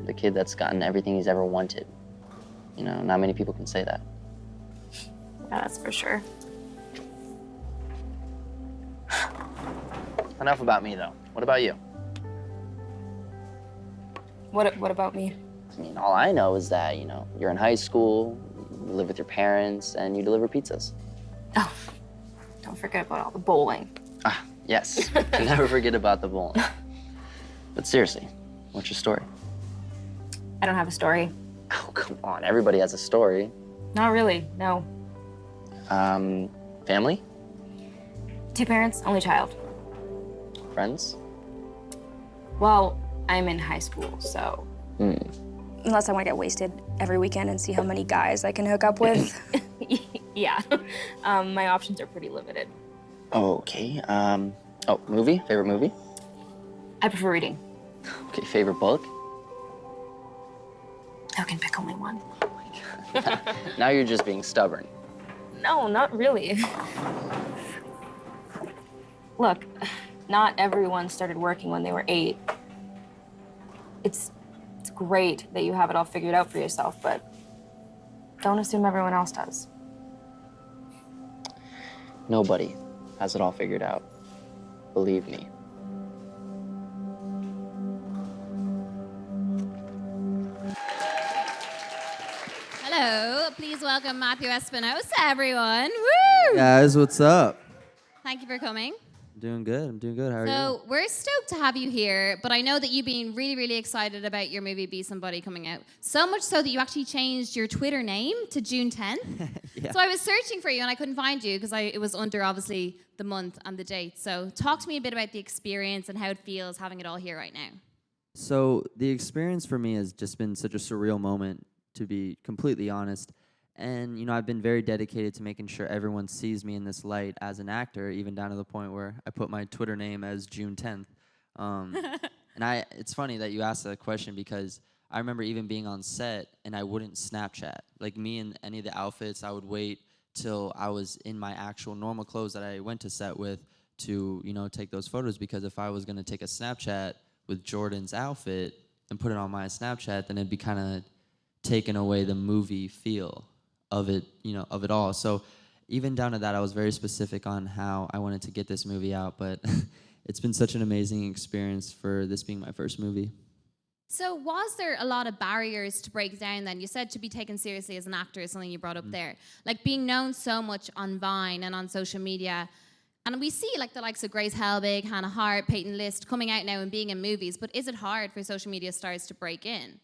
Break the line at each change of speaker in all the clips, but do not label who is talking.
the kid that's gotten everything he's ever wanted. You know, not many people can say that.
Yeah, that's for sure.
Enough about me, though. What about you?
What about me?
I mean, all I know is that, you know, you're in high school, you live with your parents, and you deliver pizzas.
Oh, don't forget about all the bowling.
Ah, yes. Never forget about the bowling. But seriously, what's your story?
I don't have a story.
Oh, come on. Everybody has a story.
Not really, no.
Family?
2 parents, only child.
Friends?
Well, I'm in high school, so.
Unless I want to get wasted every weekend and see how many guys I can hook up with.
Yeah. My options are pretty limited.
Okay. Movie? Favorite movie?
I prefer reading.
Okay, favorite book?
I can pick only one.
Now you're just being stubborn.
No, not really. Look, not everyone started working when they were 8. It's great that you have it all figured out for yourself, but don't assume everyone else does.
Nobody has it all figured out. Believe me.
Hello, please welcome Matthew Espinosa, everyone. Woo!
Guys, what's up?
Thank you for coming.
I'm doing good. How are you?
So we're stoked to have you here, but I know that you've been really, really excited about your movie Be Somebody coming out. So much so that you actually changed your Twitter name to June 10th.
Yeah.
So I was searching for you and I couldn't find you because it was under obviously the month and the date. So talk to me a bit about the experience and how it feels having it all here right now.
So the experience for me has just been such a surreal moment, to be completely honest. And, you know, I've been very dedicated to making sure everyone sees me in this light as an actor, even down to the point where I put my Twitter name as June 10th. It's funny that you asked that question because I remember even being on set and I wouldn't Snapchat. Like me in any of the outfits, I would wait till I was in my actual normal clothes that I went to set with to, you know, take those photos, because if I was going to take a Snapchat with Jordan's outfit and put it on my Snapchat, then it'd be kind of taking away the movie feel of it, you know, of it all. So even down to that, I was very specific on how I wanted to get this movie out, but it's been such an amazing experience for this being my first movie.
So was there a lot of barriers to break down then? You said to be taken seriously as an actor is something you brought up there. Like being known so much on Vine and on social media, and we see like the likes of Grace Helbig, Hannah Hart, Peyton List coming out now and being in movies, but is it hard for social media stars to break in?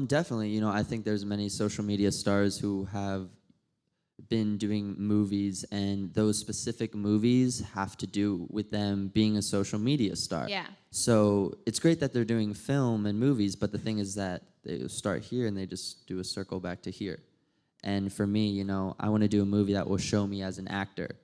Definitely. You know, I think there's many social media stars who have been doing movies, and those specific movies have to do with them being a social media star.
Yeah.
So it's great that they're doing film and movies, but the thing is that they start here and they just do a circle back to here. And for me, you know, I want to do a movie that will show me as an actor,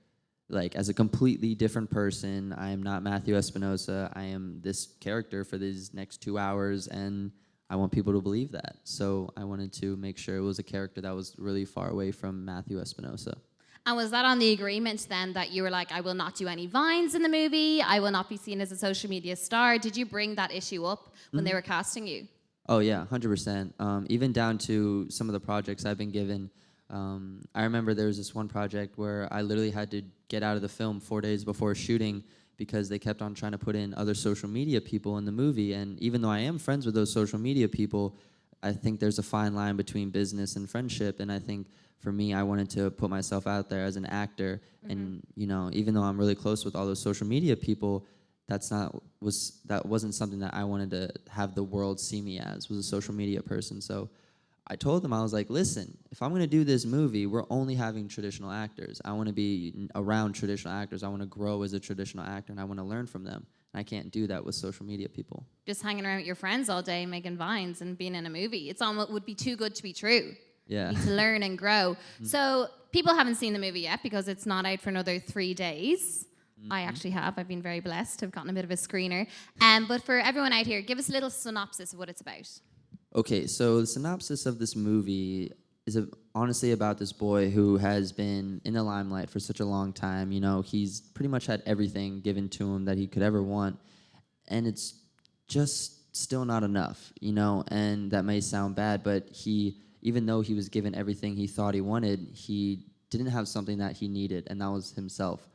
like as a completely different person. I am not Matthew Espinosa. I am this character for these next 2 hours, and I want people to believe that. So I wanted to make sure it was a character that was really far away from Matthew Espinosa.
And was that on the agreement then that you were like, I will not do any vines in the movie, I will not be seen as a social media star? Did you bring that issue up when they were casting you?
Oh yeah, 100%. Even down to some of the projects I've been given. I remember there was this one project where I literally had to get out of the film 4 days before shooting because they kept on trying to put in other social media people in the movie. And even though I am friends with those social media people, I think there's a fine line between business and friendship. And I think for me, I wanted to put myself out there as an actor. And, you know, even though I'm really close with all those social media people, that wasn't something that I wanted to have the world see me as, was a social media person. So I told them, I was like, listen, if I'm going to do this movie, we're only having traditional actors. I want to be around traditional actors. I want to grow as a traditional actor, and I want to learn from them. And I can't do that with social media people.
Just hanging around with your friends all day, making vines and being in a movie. It's almost would be too good to be true.
Yeah.
You need to learn and grow. So people haven't seen the movie yet because it's not out for another 3 days. I actually have. I've been very blessed. I've gotten a bit of a screener. But for everyone out here, give us a little synopsis of what it's about.
Okay, so the synopsis of this movie is honestly about this boy who has been in the limelight for such a long time. You know, he's pretty much had everything given to him that he could ever want. And it's just still not enough, you know, and that may sound bad, but even though he was given everything he thought he wanted, he didn't have something that he needed, and that was himself.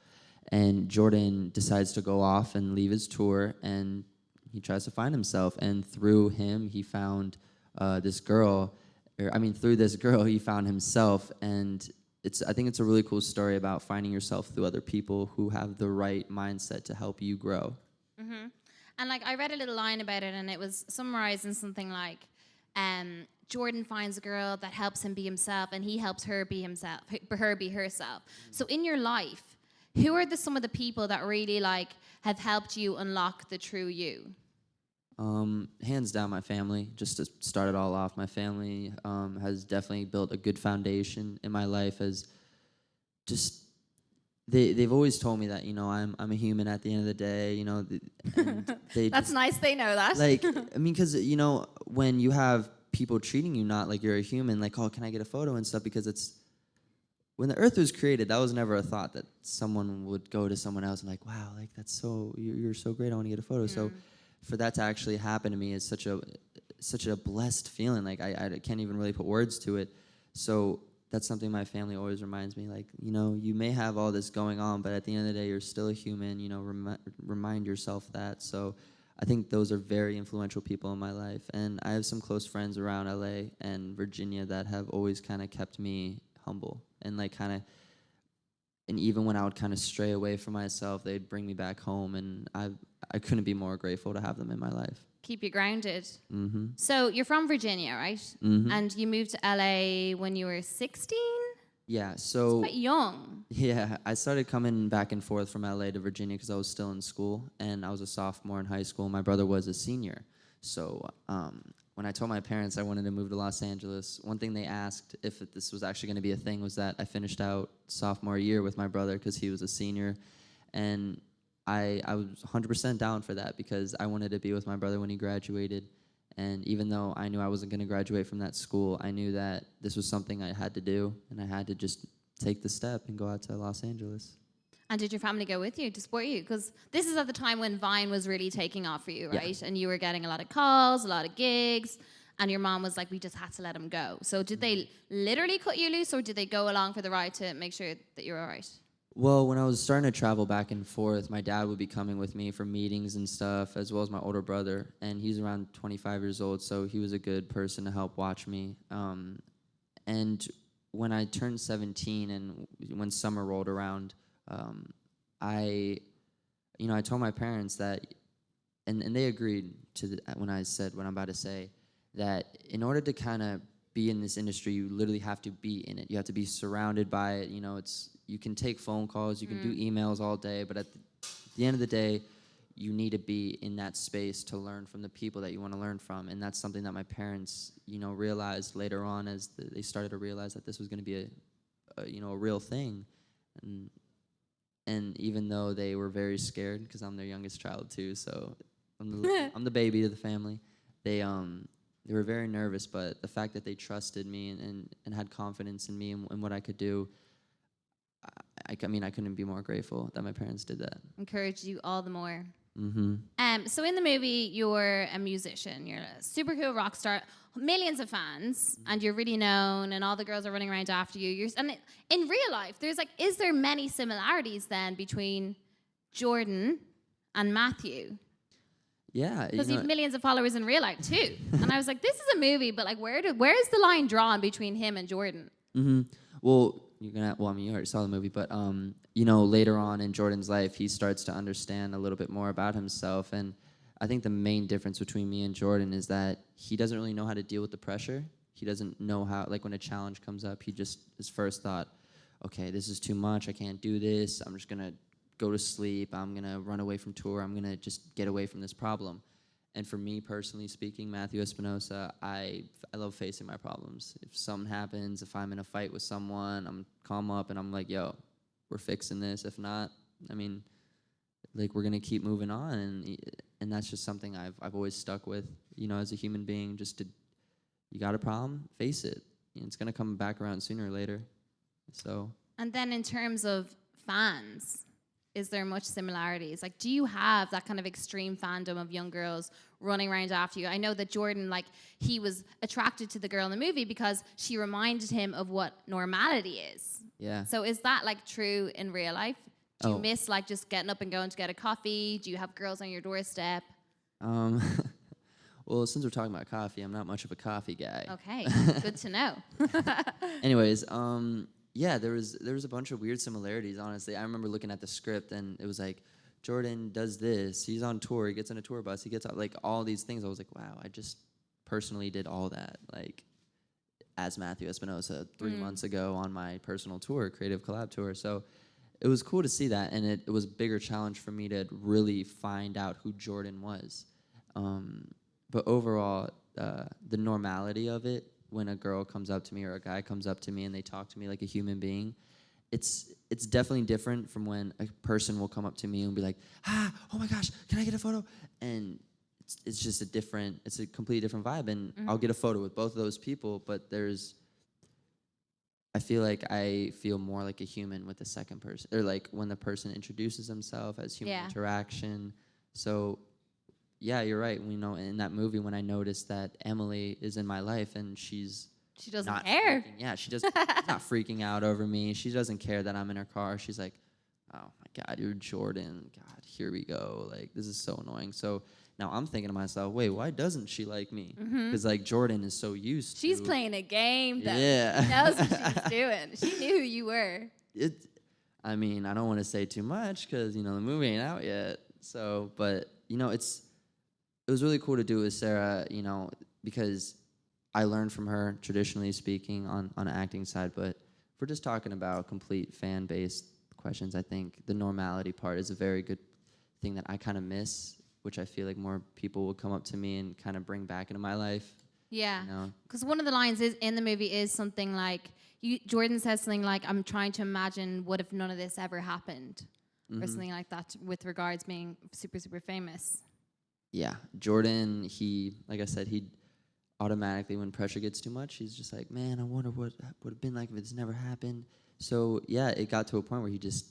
And Jordan decides to go off and leave his tour, and he tries to find himself. And through him, he found this girl, through this girl, he found himself. And I think it's a really cool story about finding yourself through other people who have the right mindset to help you grow.
Mm-hmm. And like I read a little line about it, and it was summarizing something like, Jordan finds a girl that helps him be himself, and he helps her be himself, her be herself. So in your life, who are some of the people that really like have helped you unlock the true you?
Hands down, my family. Just to start it all off, my family has definitely built a good foundation in my life. As just they've always told me that, you know, I'm a human at the end of the day. You know, and they
That's nice. They know that.
like, I mean, because you know, when you have people treating you not like you're a human, like, oh, can I get a photo and stuff? Because when the earth was created, that was never a thought that someone would go to someone else and like, wow, like that's you're so great, I want to get a photo. So for that to actually happen to me is such a blessed feeling. Like I can't even really put words to it. So that's something my family always reminds me, like, you know, you may have all this going on, but at the end of the day, you're still a human, you know, remind yourself that. So I think those are very influential people in my life. And I have some close friends around LA and Virginia that have always kind of kept me humble, and like and even when I would kind of stray away from myself, they'd bring me back home, and I couldn't be more grateful to have them in my life.
Keep you grounded.
Mm-hmm.
So you're from Virginia, right?
Mm-hmm.
And you moved to LA when you were 16?
Yeah, so
Quite young.
yeah, I started coming back and forth from LA to Virginia because I was still in school, and I was a sophomore in high school. My brother was a senior. So when I told my parents I wanted to move to Los Angeles, one thing they asked if this was actually going to be a thing was that I finished out sophomore year with my brother because he was a senior. And I was 100% down for that because I wanted to be with my brother when he graduated. And even though I knew I wasn't going to graduate from that school, I knew that this was something I had to do, and I had to just take the step and go out to Los Angeles.
And did your family go with you to support you? Because this is at the time when Vine was really taking off for you, right? Yeah. And you were getting a lot of calls, a lot of gigs, and your mom was like, we just had to let him go. So did they literally cut you loose, or did they go along for the ride to make sure that you're all right?
Well, when I was starting to travel back and forth, my dad would be coming with me for meetings and stuff, as well as my older brother. And he's around 25 years old, so he was a good person to help watch me. And when I turned 17 and when summer rolled around, I told my parents that, and they agreed to when I said what I'm about to say, that in order to kind of be in this industry, you literally have to be in it. You have to be surrounded by it. You know, you can take phone calls, you can do emails all day, but at the end of the day, you need to be in that space to learn from the people that you want to learn from. And that's something that my parents, you know, realized later on as they started to realize that this was going to be a real thing. And even though they were very scared, because I'm their youngest child too, so I'm the baby of the family, they were very nervous, but the fact that they trusted me and had confidence in me and what I could do, I couldn't be more grateful that my parents did that.
Encouraged you all the more.
Mm-hmm.
So in the movie, you're a musician. You're a super cool rock star, millions of fans, and you're really known, and all the girls are running around after you. In real life, is there many similarities then between Jordan and Matthew?
Yeah,
because you have millions of followers in real life too. And I was like, this is a movie, but like, where is the line drawn between him and Jordan?
Mm-hmm. Well, you already saw the movie, but later on in Jordan's life, he starts to understand a little bit more about himself. And I think the main difference between me and Jordan is that he doesn't really know how to deal with the pressure. He doesn't know how, like when a challenge comes up, his first thought, okay, this is too much, I can't do this, I'm just gonna go to sleep, I'm gonna run away from tour, I'm gonna just get away from this problem. And for me personally speaking, Matthew Espinosa, I love facing my problems. If something happens, if I'm in a fight with someone, I'm calm up and I'm like, yo, we're fixing this. If not, we're gonna keep moving on. And that's just something I've always stuck with, as a human being, you got a problem, face it. It's gonna come back around sooner or later. So.
And then in terms of fans, is there much similarities? Like, do you have that kind of extreme fandom of young girls running around after you? I know that Jordan, like, he was attracted to the girl in the movie because she reminded him of what normality is.
Yeah.
So is that, like, true in real life? Do you
Oh.
miss, like, just getting up and going to get a coffee? Do you have girls on your doorstep?
Well, since we're talking about coffee, I'm not much of a coffee guy.
Okay, good to know.
Anyways, yeah, there was a bunch of weird similarities, honestly. I remember looking at the script, and it was like, Jordan does this, he's on tour, he gets on a tour bus, he gets out, like, all these things. I was like, wow, I just personally did all that, like, as Matthew Espinosa 3 months ago on my personal tour, creative collab tour. So it was cool to see that, and it was a bigger challenge for me to really find out who Jordan was. But overall, the normality of it, when a girl comes up to me or a guy comes up to me and they talk to me like a human being, it's definitely different from when a person will come up to me and be like, oh my gosh, can I get a photo? And it's just it's a completely different vibe. And I'll get a photo with both of those people, but I feel like I feel more like a human with the second person, or like when the person introduces himself as human interaction. So yeah, you're right. We know in that movie when I noticed that Emily is in my life and she
doesn't
not
care.
She's not freaking out over me. She doesn't care that I'm in her car. She's like, oh my God, you're Jordan. God, here we go. Like, this is so annoying. So now I'm thinking to myself, wait, why doesn't she like me? Because like Jordan is so used
She's
to.
playing a game, though.
Yeah.
She knows what she's doing. She knew who you were.
I mean, I don't want to say too much because, the movie ain't out yet. So, but, it was really cool to do with Sarah, because I learned from her, traditionally speaking, on an acting side. But if we're just talking about complete fan-based questions, I think the normality part is a very good thing that I kind of miss, which I feel like more people will come up to me and kind of bring back into my life.
Yeah, because one of the lines in the movie is something like, Jordan says something like, I'm trying to imagine what if none of this ever happened, or something like that with regards being super, super famous.
Yeah, Jordan, like I said, he automatically, when pressure gets too much, he's just like, man, I wonder what would have been like if this never happened. So yeah, it got to a point where he just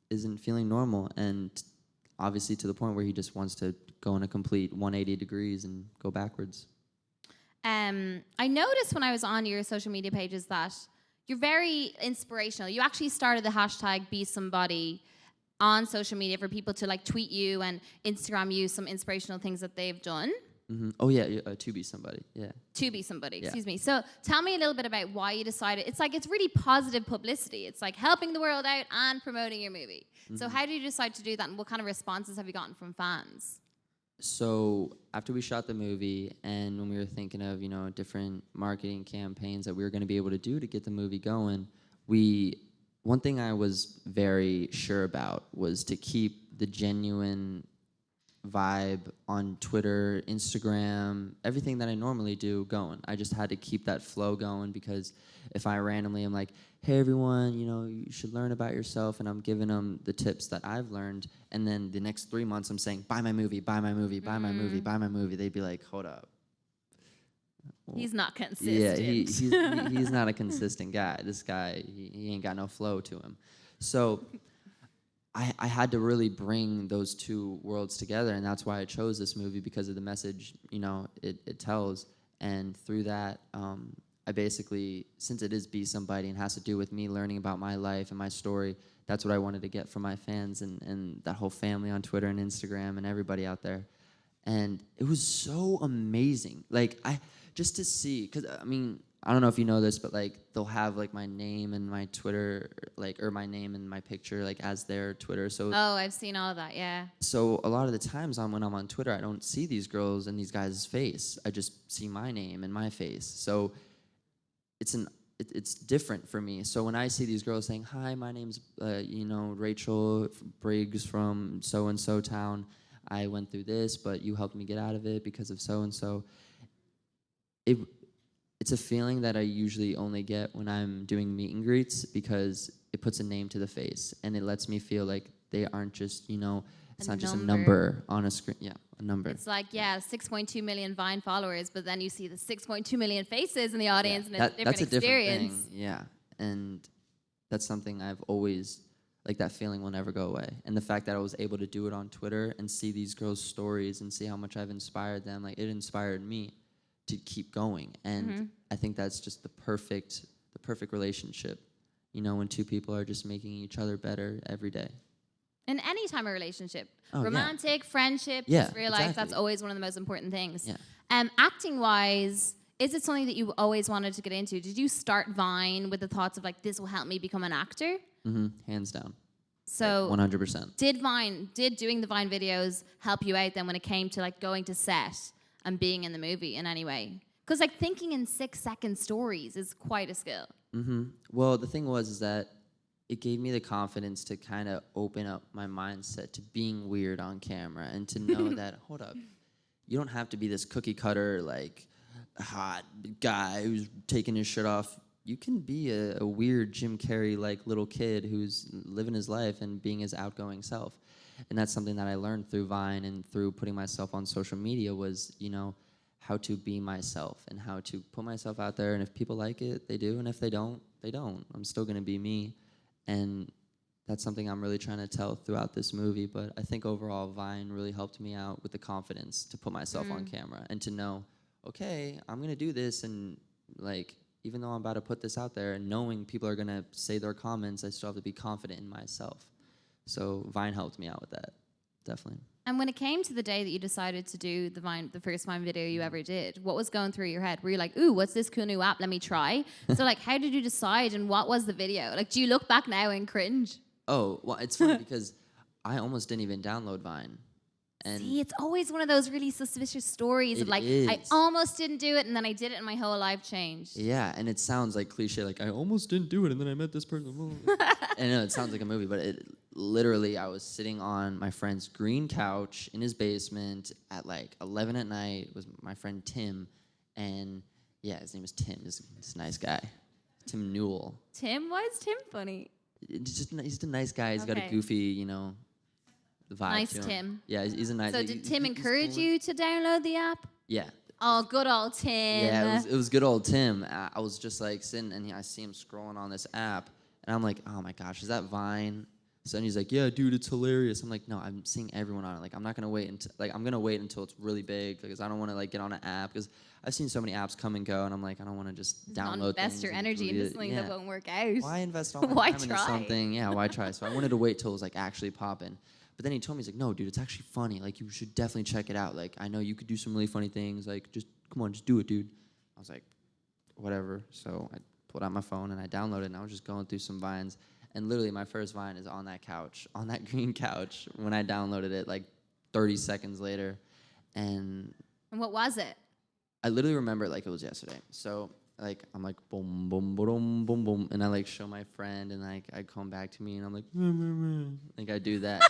isn't feeling normal, and obviously to the point where he just wants to go in a complete 180 degrees and go backwards.
I noticed when I was on your social media pages that you're very inspirational. You actually started the hashtag BeSomebody on social media for people to like tweet you and Instagram you some inspirational things that they've done.
Oh yeah, to be somebody. Yeah.
To be somebody,
Yeah.
excuse me. So tell me a little bit about why you decided. It's really positive publicity. It's like helping the world out and promoting your movie. So how did you decide to do that, and what kind of responses have you gotten from fans?
So after we shot the movie, and when we were thinking of different marketing campaigns that we were going to be able to do to get the movie going, one thing I was very sure about was to keep the genuine vibe on Twitter, Instagram, everything that I normally do going. I just had to keep that flow going, because if I randomly am like, hey everyone, you should learn about yourself, and I'm giving them the tips that I've learned, and then the next 3 months I'm saying, buy my movie, buy my movie, buy my movie, buy my movie, they'd be like, hold up.
He's not consistent.
Yeah, he's not a consistent guy. This guy, he ain't got no flow to him. So I had to really bring those two worlds together, and that's why I chose this movie, because of the message it tells. And through that, I basically, since it is Be Somebody and has to do with me learning about my life and my story, that's what I wanted to get from my fans and that whole family on Twitter and Instagram and everybody out there. And it was so amazing. Like, just to see, because I mean, I don't know if you know this, but like they'll have like my name and my Twitter, or my name and my picture like as their Twitter. So
I've seen all of that, yeah.
So a lot of the times when I'm on Twitter, I don't see these girls and these guys' face. I just see my name and my face. So it's different for me. So when I see these girls saying, hi, my name's Rachel Briggs from so and so town, I went through this, but you helped me get out of it because of so and so. It's a feeling that I usually only get when I'm doing meet and greets, because it puts a name to the face, and it lets me feel like they aren't just, it's not just a number on a screen. Yeah, a number. It's
like, 6.2 million Vine followers, but then you see the 6.2 million faces in the audience, and it's a different
that's a
experience.
different thing. Yeah, and that's something I've always, like that feeling will never go away. And the fact that I was able to do it on Twitter and see these girls' stories and see how much I've inspired them, like it inspired me to keep going. And I think that's just the perfect relationship, you know, when two people are just making each other better every day.
In any time of relationship,
Oh,
romantic, friendship,
Yeah,
just real life, that's
exactly.
always one of the most important things.
Yeah.
Acting wise, is it something that you always wanted to get into? Did you start Vine with the thoughts of like, this will help me become an actor?
Hands down.
So
100%.
did doing the Vine videos help you out then when it came to like going to set and being in the movie in any way? Because like thinking in 6-second stories is quite a skill.
Well, the thing was that it gave me the confidence to kind of open up my mindset to being weird on camera and to know that, hold up, you don't have to be this cookie cutter, like, hot guy who's taking his shirt off. You can be a weird Jim Carrey-like little kid who's living his life and being his outgoing self. And that's something that I learned through Vine and through putting myself on social media was, you know, how to be myself and how to put myself out there. And if people like it, they do. And if they don't, they don't. I'm still going to be me. And that's something I'm really trying to tell throughout this movie. But I think overall, Vine really helped me out with the confidence to put myself on camera and to know, okay, I'm going to do this. And, like, even though I'm about to put this out there and knowing people are going to say their comments, I still have to be confident in myself. So Vine helped me out with that, definitely.
And when it came to the day that you decided to do the first Vine video you ever did, what was going through your head? Were you like, ooh, what's this cool new app? Let me try. So like, how did you decide and what was the video? Like, do you look back now and cringe?
Oh, well, it's funny because I almost didn't even download Vine. And
See, it's always one of those really suspicious stories of like, I almost didn't do it and then I did it and my whole life changed.
Yeah, and it sounds like cliche, like I almost didn't do it and then I met this person. And I know it sounds like a movie, but it literally, I was sitting on my friend's green couch in his basement at like 11 at night with my friend Tim. And yeah, his name is Tim. He's a nice guy. Tim Newell.
Tim? Why is Tim funny?
He's a nice guy. He's got a
Okay.
goofy, you know, vibe
Nice
to him.
Tim.
Yeah, he's a nice.
So did Tim encourage you to download the app?
Yeah.
Oh, good old Tim.
Yeah, it was good old Tim. I was just like sitting and I see him scrolling on this app and I'm like, oh my gosh, is that Vine? So then he's like, yeah, dude, it's hilarious. I'm like, no, I'm seeing everyone on it. Like, I'm not gonna wait until I'm gonna wait until it's really big because I don't want to like get on an app because I've seen so many apps come and go and I'm like, I don't want to just download
Not invest
things
your
and
energy
delete
into
it.
something
Yeah.
that won't work out.
Why invest all my
Why
time into
try?
something? Yeah, why try? So I wanted to wait till it was like actually popping. But then he told me, he's like, no, dude, it's actually funny. Like, you should definitely check it out. Like, I know you could do some really funny things. Like, just, come on, just do it, dude. I was like, whatever. So I pulled out my phone and I downloaded it and I was just going through some Vines. And literally my first Vine is on that couch, on that green couch when I downloaded it like 30 seconds later. And
And what was it?
I literally remember it like it was yesterday. So like I'm like boom, boom, boom, boom, boom, and I like show my friend, and like I come back to me, and I'm like I do that.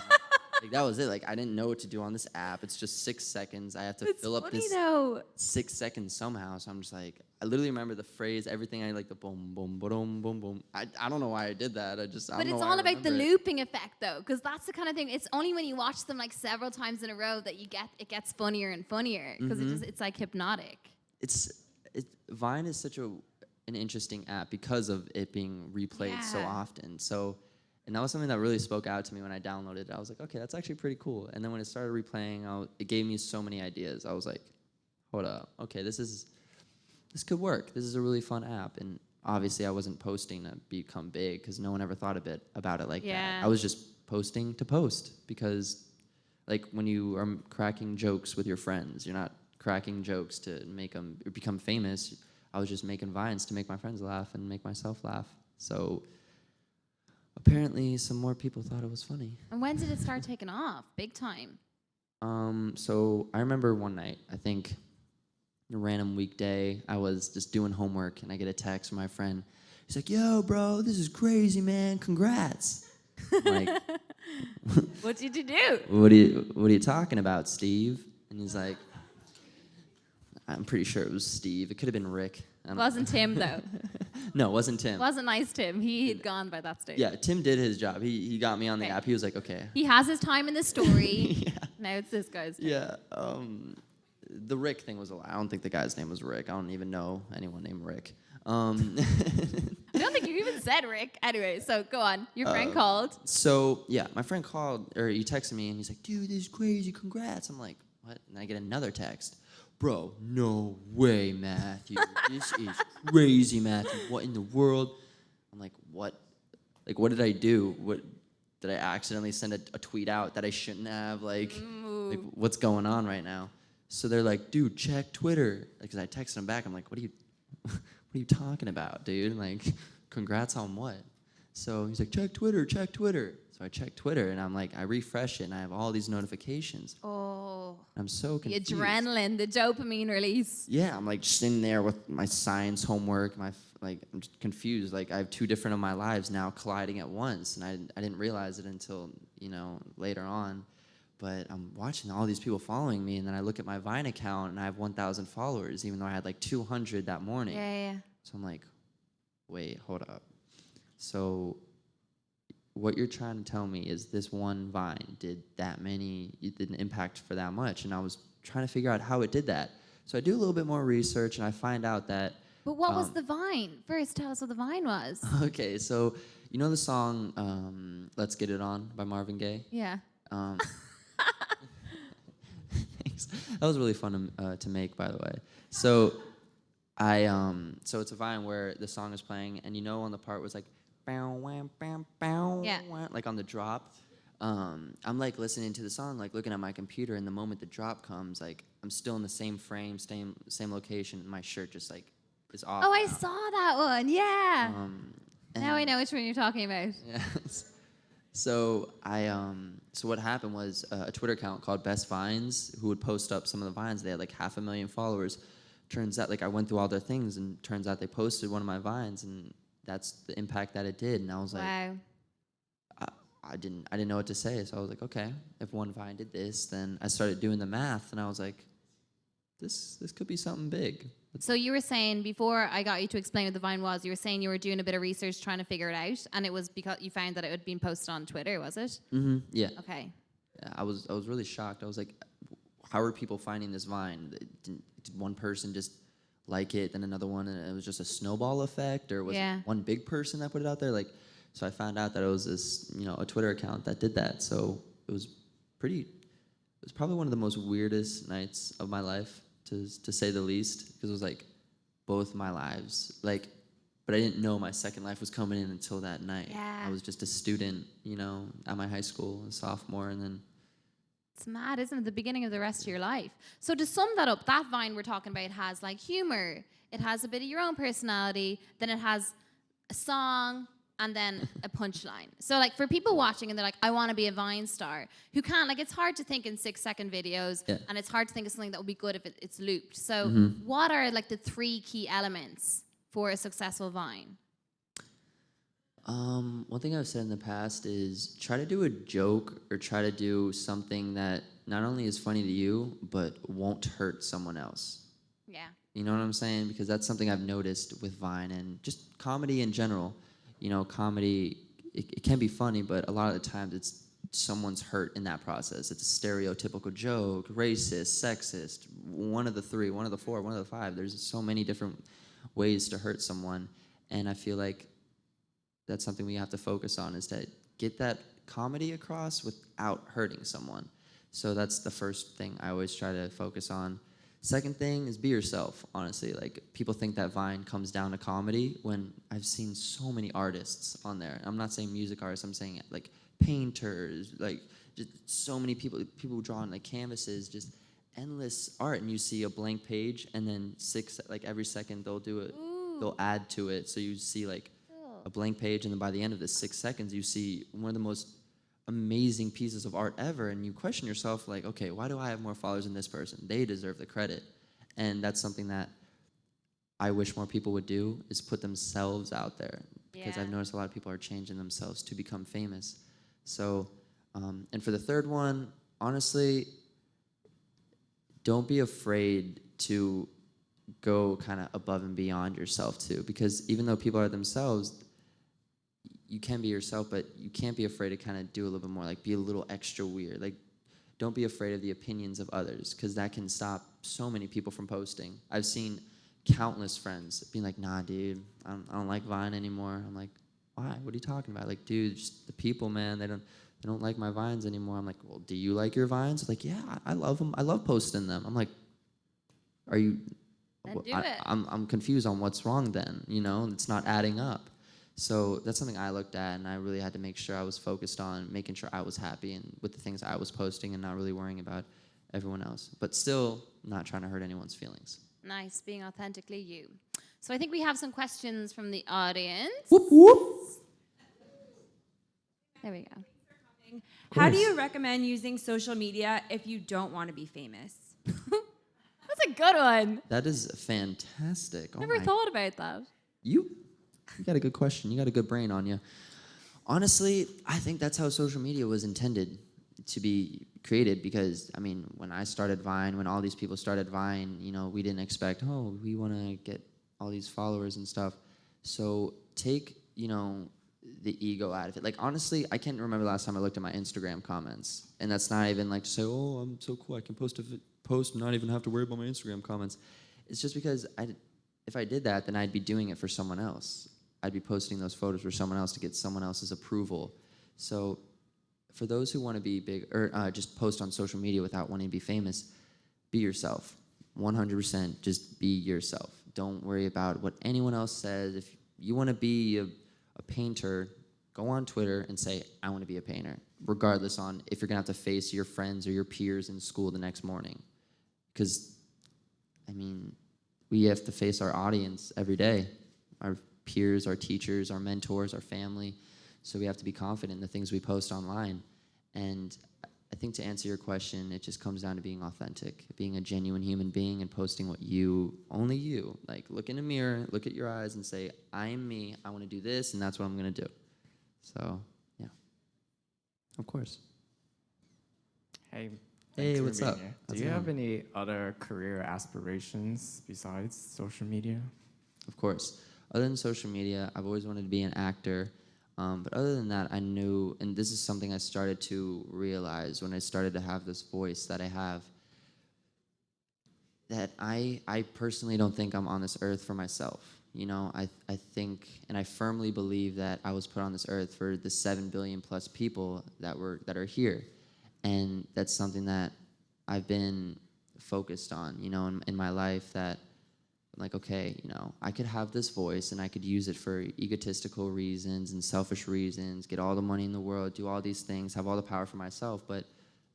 Like that was it. Like I didn't know what to do on this app. It's just 6 seconds. I have to fill up this
though.
6 seconds somehow. So I'm just like, I literally remember the phrase, everything. I like the boom, boom, boom, boom, boom. I don't know why I did that. I don't
But
know
it's
why
all
I
about the
remember it.
looping effect, though, because that's the kind of thing. It's only when you watch them like several times in a row that it gets funnier and funnier because it's like hypnotic.
Vine is such an interesting app because of it being replayed so
Yeah.
often. So, and that was something that really spoke out to me when I downloaded it. I was like, okay, that's actually pretty cool. And then when it started replaying, it gave me so many ideas. I was like, hold up, okay, this could work. This is a really fun app. And obviously, I wasn't posting to become big because no one ever thought about it like
Yeah.
that. I was just posting to post because, like, when you are cracking jokes with your friends, you're not cracking jokes to make them become famous. I was just making Vines to make my friends laugh and make myself laugh. So apparently some more people thought it was funny.
And when did it start taking off? Big time.
So I remember one night, I think a random weekday, I was just doing homework and I get a text from my friend. He's like, yo, bro, this is crazy, man. Congrats. I'm like,
What did you do?
what are you talking about, Steve? And he's like, I'm pretty sure it was Steve. It could have been Rick. I don't know.
Wasn't Tim though.
No, it wasn't Tim.
Wasn't nice Tim. He had gone by that stage.
Yeah, Tim did his job. He got me on the
Okay.
app. He was like, okay.
He has his time in the story.
Yeah.
Now it's this guy's turn.
Yeah. The Rick thing was a lie. I don't think the guy's name was Rick. I don't even know anyone named Rick.
I don't think You even said Rick. Anyway, so go on. Your friend called.
So yeah, my friend called, or he texted me, and he's like, "Dude, this is crazy. Congrats." I'm like, "What?" And I get another text. "Bro, no way, Matthew. This is crazy, Matthew. What in the world?" I'm like, "What? Like, what did I do? What did I accidentally send a tweet out that I shouldn't have? Like, what's going on right now?" So they're like, "Dude, check Twitter." Because I texted them back. I'm like, "What are you talking about, dude? Like, congrats on what?" So he's like, "Check Twitter, check Twitter." So I check Twitter, and I'm like, I refresh it, and I have all these notifications.
Oh,
I'm so
the
confused.
adrenaline, the dopamine release.
Yeah, I'm like just in there with my science homework, I'm just confused. Like I have two different of my lives now colliding at once, and I didn't realize it until, later on. But I'm watching all these people following me, and then I look at my Vine account, and I have 1,000 followers, even though I had like 200 that morning.
Yeah.
So I'm like, wait, hold up. So what you're trying to tell me is this one Vine did an impact for that much, and I was trying to figure out how it did that. So I do a little bit more research, and I find out that.
But what was the Vine? First, tell us what the Vine was.
Okay, so you know the song "Let's Get It On" by Marvin Gaye?
Yeah.
Thanks. That was really fun to make, by the way. So so it's a Vine where the song is playing, and on the part was like, bow, wham, bam, bow,
Yeah.
wham, like on the drop. I'm like listening to the song, like looking at my computer, and the moment the drop comes, like I'm still in the same frame, same location, and my shirt just like is off.
Oh, I
now.
saw that one. Yeah. Now I
And-
know which one you're talking about.
Yes. So so what happened was a Twitter account called Best Vines, who would post up some of the vines. They had like 500,000 followers. Turns out, like I went through all their things, and turns out they posted one of my vines, and that's the impact that it did. And I was like,
Wow.
I didn't know what to say. So I was like, okay, if one Vine did this, then I started doing the math, and I was like, this could be something big.
So you were saying, before I got you to explain what the Vine was, you were saying you were doing a bit of research trying to figure it out, and it was because you found that it had been posted on Twitter, was it?
Mm-hmm. Yeah.
Okay.
Yeah, I was really shocked. I was like, how are people finding this Vine? Did one person just like it, then another one, and it was just a snowball effect, or was it one big person that put it out there? Like, so I found out that it was this, a Twitter account that did that. So it was probably one of the most weirdest nights of my life, to say the least, because it was like both my lives, like, but I didn't know my second life was coming in until that night.
Yeah.
I was just a student, at my high school, a sophomore, and then.
It's mad, isn't it? The beginning of the rest of your life. So to sum that up, that Vine we're talking about has like humor. It has a bit of your own personality. Then it has a song and then a punchline. So like for people watching and they're like, I want to be a Vine star, who can't, like it's hard to think in 6-second videos, and it's hard to think of something that would be good if it's looped. So what are like the 3 key elements for a successful Vine?
One thing I've said in the past is try to do a joke or try to do something that not only is funny to you, but won't hurt someone else.
Yeah.
You know what I'm saying? Because that's something I've noticed with Vine and just comedy in general. Comedy, it can be funny, but a lot of the times it's someone's hurt in that process. It's a stereotypical joke, racist, sexist, one of the 3, one of the 4, one of the 5. There's so many different ways to hurt someone. And I feel like that's something we have to focus on, is to get that comedy across without hurting someone. So that's the first thing I always try to focus on. Second thing is be yourself, honestly. Like, people think that Vine comes down to comedy when I've seen so many artists on there. I'm not saying music artists, I'm saying like painters, like just so many people who draw on like canvases, just endless art, and you see a blank page and then every second they'll add to it. So you see like a blank page, and then by the end of the 6 seconds, you see one of the most amazing pieces of art ever, and you question yourself, like, okay, why do I have more followers than this person? They deserve the credit. And that's something that I wish more people would do, is put themselves out there, because I've noticed a lot of people are changing themselves to become famous. So, and for the third one, honestly, don't be afraid to go kind of above and beyond yourself too, because even though people are themselves, you can be yourself, but you can't be afraid to kind of do a little bit more, like be a little extra weird. Like, don't be afraid of the opinions of others, because that can stop so many people from posting. I've seen countless friends being like, nah, dude, I don't like Vine anymore. I'm like, why? What are you talking about? Like, dude, just the people, man, they don't like my Vines anymore. I'm like, well, do you like your Vines? Like, yeah, I love them. I love posting them. I'm like, are you?
Then do it.
I'm confused on what's wrong then. You know, it's not adding up. So that's something I looked at, and I really had to make sure I was focused on making sure I was happy and with the things I was posting, and not really worrying about everyone else. But still, not trying to hurt anyone's feelings.
Nice, being authentically you. So I think we have some questions from the audience.
Whoop whoop.
There we go.
How do you recommend using social media if you don't want to be famous?
That's a good one.
That is fantastic. Oh
Never
my-
thought about that.
You got a good question. You got a good brain on you. Honestly, I think that's how social media was intended to be created, because, I mean, when I started Vine, when all these people started Vine, you know, we didn't expect, oh, we want to get all these followers and stuff. So take, you know, the ego out of it. Like, honestly, I can't remember the last time I looked at my Instagram comments. And that's not even like to say, oh, I'm so cool, I can post and not even have to worry about my Instagram comments. It's just because if I did that, then I'd be doing it for someone else. I'd be posting those photos for someone else to get someone else's approval. So for those who want to be big, or just post on social media without wanting to be famous, be yourself. 100%, just be yourself. Don't worry about what anyone else says. If you want to be a painter, go on Twitter and say, I want to be a painter, regardless on if you're going to have to face your friends or your peers in school the next morning. Because, I mean, we have to face our audience every day, our peers, our teachers, our mentors, our family. So we have to be confident in the things we post online. And I think to answer your question, it just comes down to being authentic, being a genuine human being and posting what only you, like look in a mirror, look at your eyes and say, I am me, I want to do this, and that's what I'm going to do. So, yeah. Of course.
Hey.
Hey,
thanks for
what's
being
up?
here.
How's
Do
it
you have
going?
any other career aspirations besides social media?
Of course. Other than social media, I've always wanted to be an actor. But other than that, I knew, and this is something I started to realize when I started to have this voice that I have, that I personally don't think I'm on this earth for myself. You know, I think, and I firmly believe that I was put on this earth for the 7 billion plus people that are here. And that's something that I've been focused on, you know, in my life, that I'm like, okay, you know, I could have this voice and I could use it for egotistical reasons and selfish reasons, get all the money in the world, do all these things, have all the power for myself, but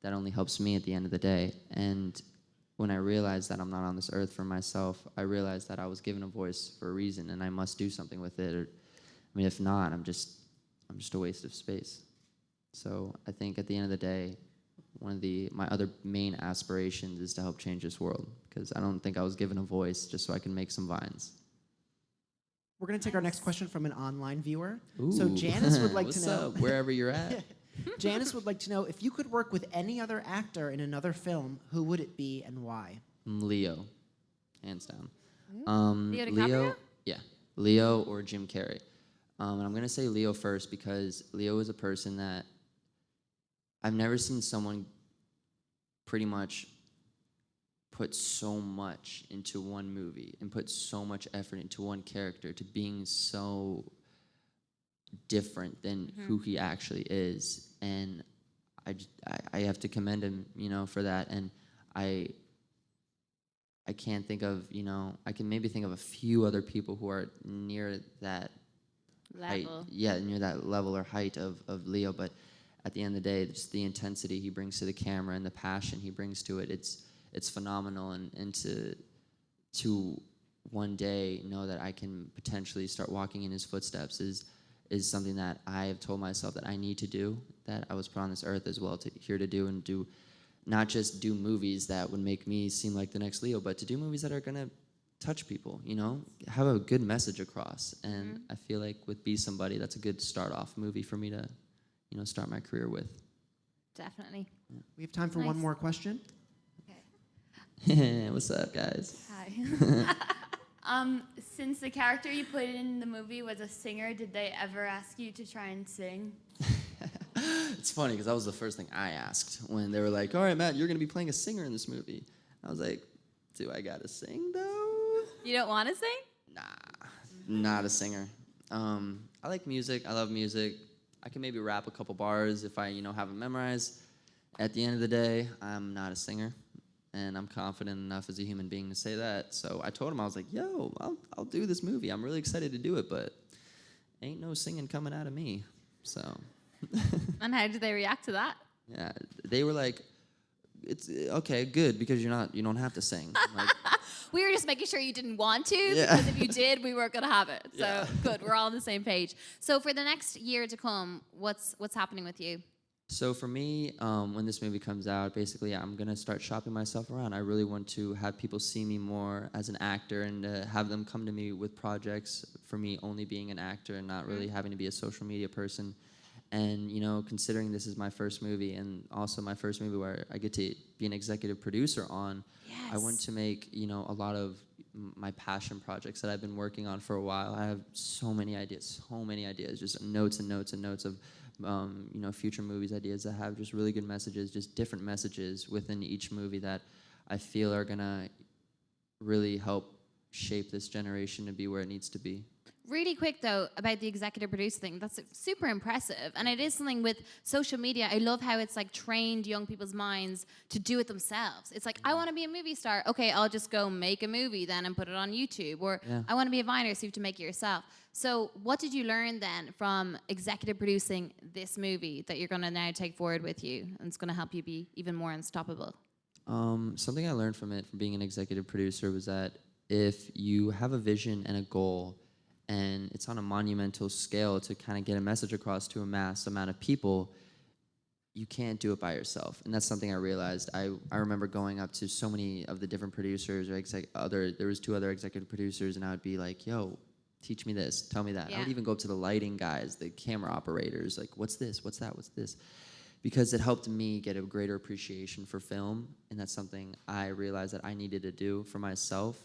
that only helps me at the end of the day. And when I realized that I'm not on this earth for myself, I realized that I was given a voice for a reason and I must do something with it. Or, I mean, if not, I'm just a waste of space. So I think at the end of the day, one of my other main aspirations is to help change this world, because I don't think I was given a voice just so I can make some vines.
We're going to take our next question from an online viewer.
Ooh.
So Janice would like
What's
to know.
up, wherever you're at.
Janice would like to know, if you could work with any other actor in another film, who would it be and why?
Leo, hands down.
Leo DiCaprio?
Yeah, Leo or Jim Carrey. And I'm gonna say Leo first because Leo is a person that I've never seen someone pretty much put so much into one movie and put so much effort into one character, to being so different than who he actually is. And I have to commend him, you know, for that. And I can't think of, you know, I can maybe think of a few other people who are near that height,
Level.
yeah, near that level or height of Leo. But at the end of the day, just the intensity he brings to the camera and the passion he brings to it, it's phenomenal. And to one day know that I can potentially start walking in his footsteps is something that I have told myself that I need to do, that I was put on this earth as well here to do, and do not just do movies that would make me seem like the next Leo, but to do movies that are gonna touch people, you know, have a good message across. And I feel like with Be Somebody, that's a good start-off movie for me to, you know, start my career with.
Definitely.
We have time for
Nice.
one more question.
What's up, guys?
Hi. Since the character you played in the movie was a singer, did they ever ask you to try and sing?
It's funny because that was the first thing I asked when they were like, all right, Matt, you're going to be playing a singer in this movie. I was like, do I got to sing, though?
You don't want to sing?
Nah, not a singer. I like music. I love music. I can maybe rap a couple bars if I, have them memorized. At the end of the day, I'm not a singer, and I'm confident enough as a human being to say that. So I told him, I was like, yo, I'll do this movie. I'm really excited to do it, but ain't no singing coming out of me. So.
And how did they react to that?
Yeah, they were like, "It's okay, good, because you don't have to sing." Like,
We were just making sure you didn't want to,
Yeah.
because if you did, we weren't going to have it. So
Yeah.
good, we're all on the same page. So for the next year to come, what's happening with you?
so for me, when this movie comes out, basically, I'm gonna start shopping myself around. I really want to have people see me more as an actor, and have them come to me with projects for me only being an actor and not really having to be a social media person. And, considering this is my first movie, and also my first movie where I get to be an executive producer on, I want to make, a lot of my passion projects that I've been working on for a while. I have so many ideas, just notes and notes and notes of, future movies ideas that have just really good messages, just different messages within each movie that I feel are gonna really help shape this generation to be where it needs to be.
Really quick though about the executive producer thing, that's super impressive, and it is something with social media. I love how it's like trained young people's minds to do it themselves. It's like, I want to be a movie star, okay, I'll just go make a movie then and put it on YouTube, or I want to be a viner, so you have to make it yourself. So what did you learn then from executive producing this movie that you're going to now take forward with you, and it's going to help you be even more unstoppable?
Something I learned from being an executive producer, was that if you have a vision and a goal, and it's on a monumental scale to kind of get a message across to a mass amount of people, you can't do it by yourself. And that's something I realized. I remember going up to so many of the different producers, or there was 2 other executive producers, and I would be like, yo, teach me this, tell me that. I would even go up to the lighting guys, the camera operators, like, what's this, what's that, what's this? Because it helped me get a greater appreciation for film, and that's something I realized that I needed to do for myself,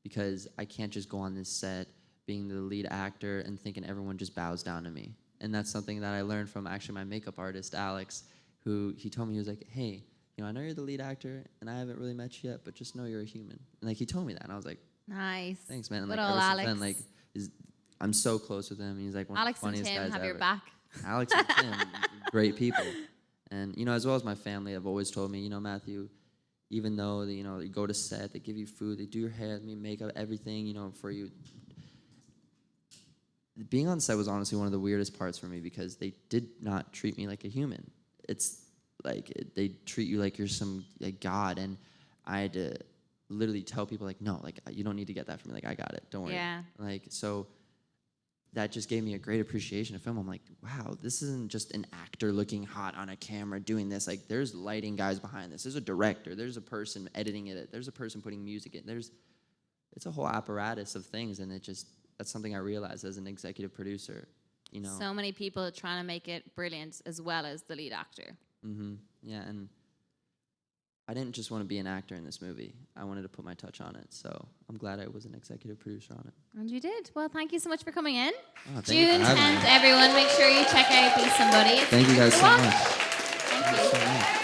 because I can't just go on this set being the lead actor and thinking everyone just bows down to me. And that's something that I learned from actually my makeup artist, Alex, who he told me, he was like, hey, I know you're the lead actor and I haven't really met you yet, but just know you're a human. And like, he told me that, and I was like,
Nice.
thanks, man. And
Good
like,
old
ever since
Alex.
then, I'm so close with him. He's like one
Alex
of the
and
funniest
Tim
guys
have
ever.
your back.
Alex and Tim, great people. And, as well as my family, have always told me, Matthew, even though, you go to set, they give you food, they do your hair, makeup, everything, for you. Being on set was honestly one of the weirdest parts for me, because they did not treat me like a human. It's like they treat you like you're some god, and I had to literally tell people like, no, like, you don't need to get that from me. Like, I got it. Don't worry.
Yeah.
Like, so that just gave me a great appreciation of film. I'm like, wow, this isn't just an actor looking hot on a camera doing this. Like, there's lighting guys behind this. There's a director. There's a person editing it. There's a person putting music in. It's a whole apparatus of things, and that's something I realized as an executive producer,
So many people trying to make it brilliant as well as the lead actor.
Yeah, and I didn't just want to be an actor in this movie. I wanted to put my touch on it, so I'm glad I was an executive producer on it.
And you did. Well, thank you so much for coming in.
Oh, thank you for
June
having
10th,
me.
everyone, make sure you check out Be Somebody.
Thank you guys so much.
Thank you.
So much.